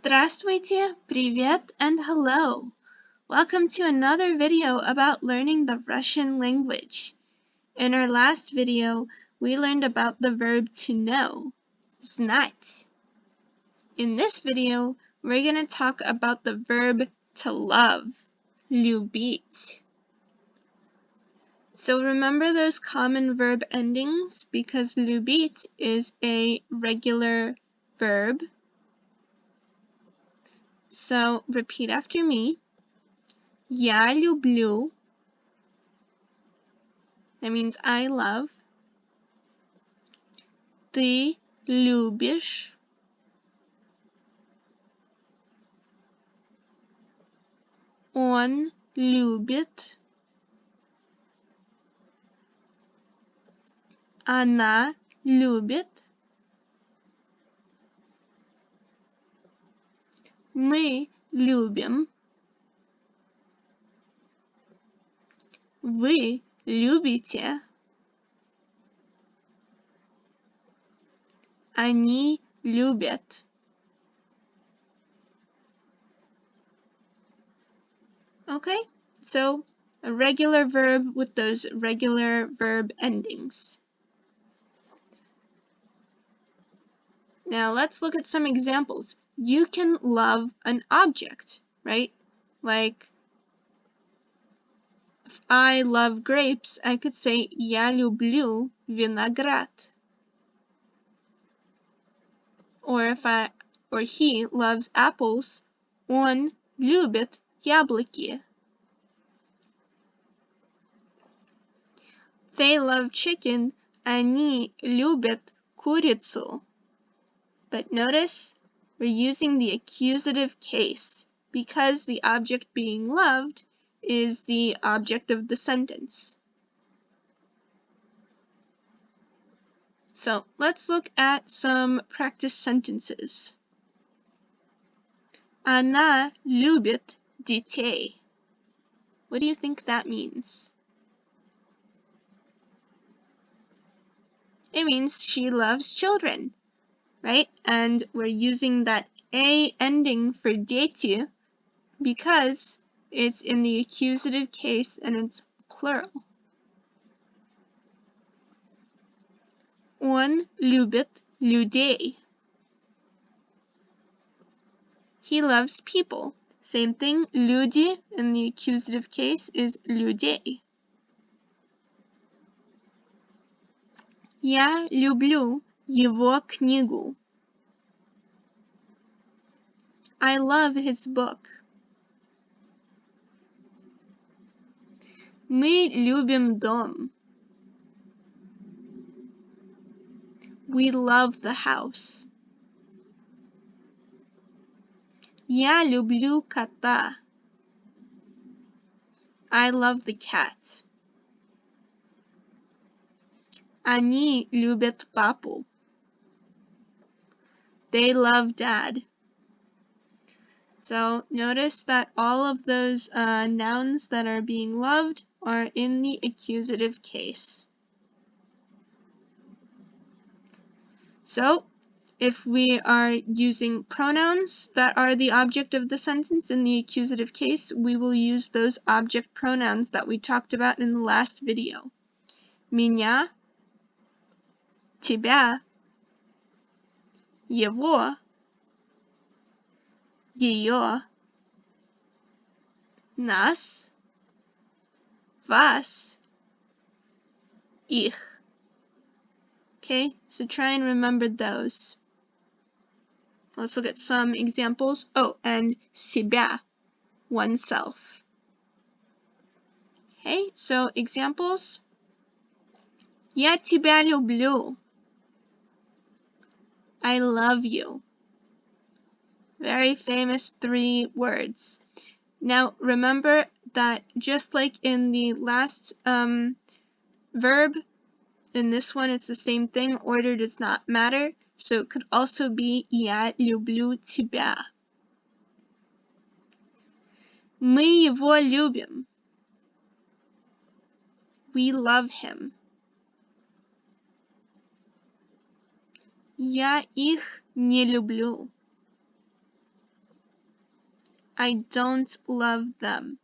Здравствуйте, привет, and hello. Welcome to another video about learning the Russian language. In our last video, we learned about the verb to know, знать. In this video, we're going to talk about the verb to love, любить. So remember those common verb endings because любить is a regular verb. So repeat after me. Я люблю. That means I love. Ты любишь. Он любит. Она любит. Мы любим. Вы любите. Они любят. Okay, so a regular verb with those regular verb endings. Now let's look at some examples. You can love an object, right? Like, if I love grapes, I could say Я люблю виноград. Or he loves apples, он любит яблоки. They love chicken, они любят курицу. But notice, we're using the accusative case because the object being loved is the object of the sentence. So let's look at some practice sentences. Она любит детей. What do you think that means? It means she loves children, right? And we're using that A ending for дети because it's in the accusative case and it's plural. Он любит людей. He loves people. Same thing, люди in the accusative case is людей. Я люблю его книгу. I love his book. Мы любим дом. We love the house. Я люблю кота. I love the cat. Они любят папу. They love dad. So notice that all of those nouns that are being loved are in the accusative case. So if we are using pronouns that are the object of the sentence in the accusative case, we will use those object pronouns that we talked about in the last video. Меня, тебя, его, ее, нас, вас, их. Okay, so try and remember those. Let's look at some examples. Oh, and себя, oneself. Okay, so examples. Я тебя люблю. I love you. Very famous 3 words. Now remember that just like in the last verb, in this one it's the same thing, order does not matter, so it could also be Я люблю тебя. Мы его любим. We love him. Я их не люблю. I don't love them.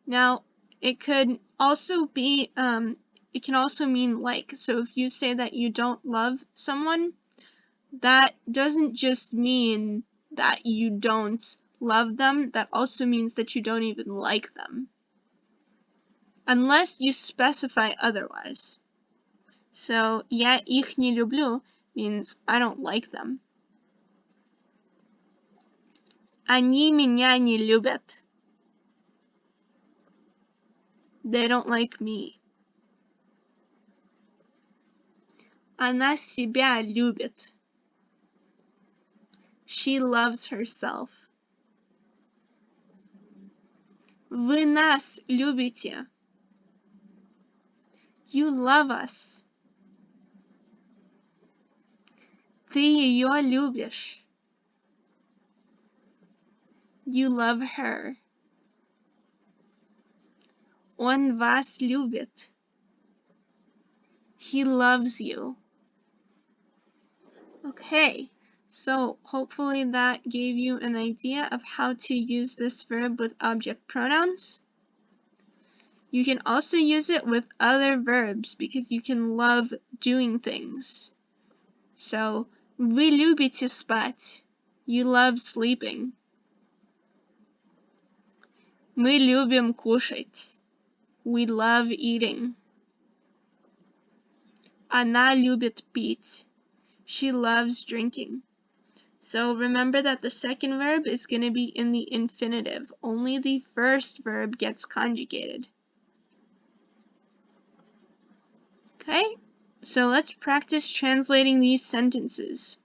Now, it could also be, it can also mean like. So if you say that you don't love someone, that doesn't just mean that you don't love them, that also means that you don't even like them, unless you specify otherwise. So, я их не люблю means I don't like them. Они меня не любят. They don't like me. Она себя любит. She loves herself. Вы нас любите. You love us. Ты ее любишь. You love her. Он вас любит. He loves you. Okay, so hopefully that gave you an idea of how to use this verb with object pronouns. You can also use it with other verbs because you can love doing things. So, вы любите спать. You love sleeping. Мы любим кушать. We love eating. Она любит пить. She loves drinking. So remember that the second verb is going to be in the infinitive. Only the first verb gets conjugated. Okay, so let's practice translating these sentences.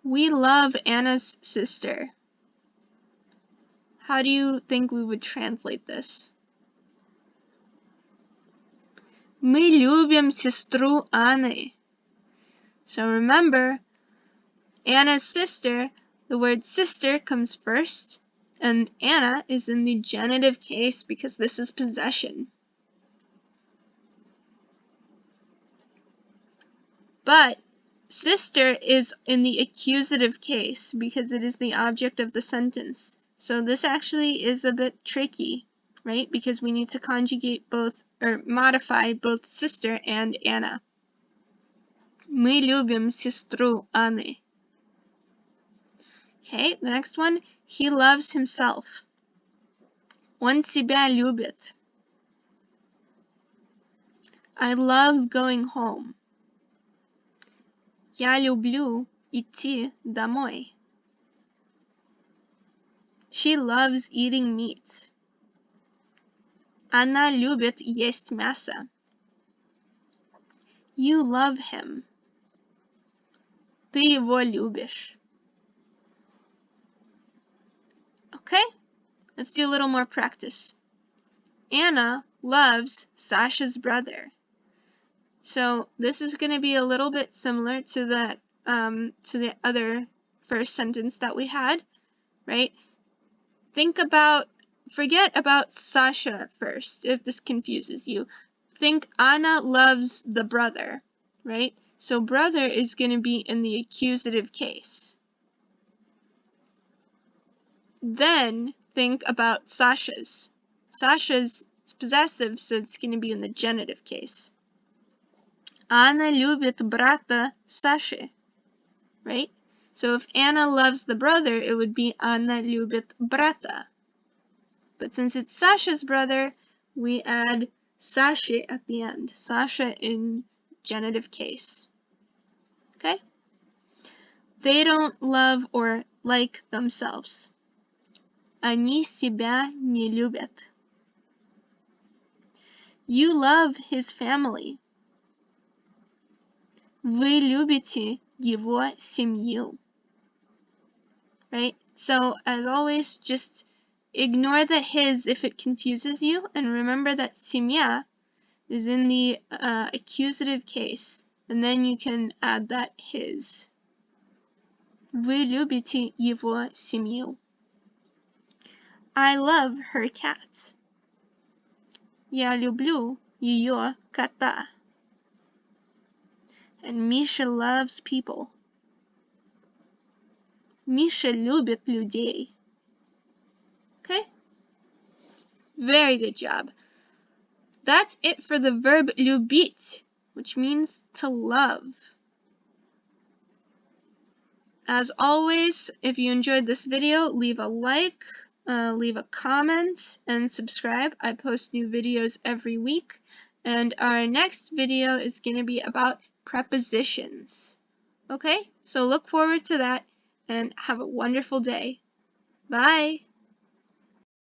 We love Anna's sister. How do you think we would translate this? Мы любим сестру Анны. So remember, Anna's sister, the word sister comes first, and Anna is in the genitive case because this is possession. But sister is in the accusative case because it is the object of the sentence. So this actually is a bit tricky, right? Because we need to conjugate both, or modify both sister and Anna. Мы любим сестру Анны. Okay, the next one, he loves himself. Он себя любит. I love going home. Я люблю идти домой. She loves eating meat. Она любит есть мясо. You love him. Ты его любишь. Okay, let's do a little more practice. Anna loves Sasha's brother. So this is going to be a little bit similar to the other first sentence that we had, right? Forget about Sasha first, if this confuses you. Think Anna loves the brother, right? So brother is going to be in the accusative case. Then think about Sasha's. Sasha's possessive, so it's going to be in the genitive case. Anna любит брата Саши, right? So if Anna loves the brother, it would be Anna любит брата. But since it's Sasha's brother, we add Саши at the end. Sasha in genitive case. Okay? They don't love or like themselves. Они себя не любят. You love his family. Вы любите его семью. Right? So, as always, just ignore the his if it confuses you, and remember that семья is in the accusative case, and then you can add that his. Вы любите его семью. I love her cat. Я люблю ее кота. And Misha loves people. Misha любит людей. Very good job. That's it for the verb любить, which means to love. As always, if you enjoyed this video, leave a like, leave a comment, and subscribe. I post new videos every week, and our next video is going to be about prepositions. Okay, so look forward to that, and have a wonderful day. Bye!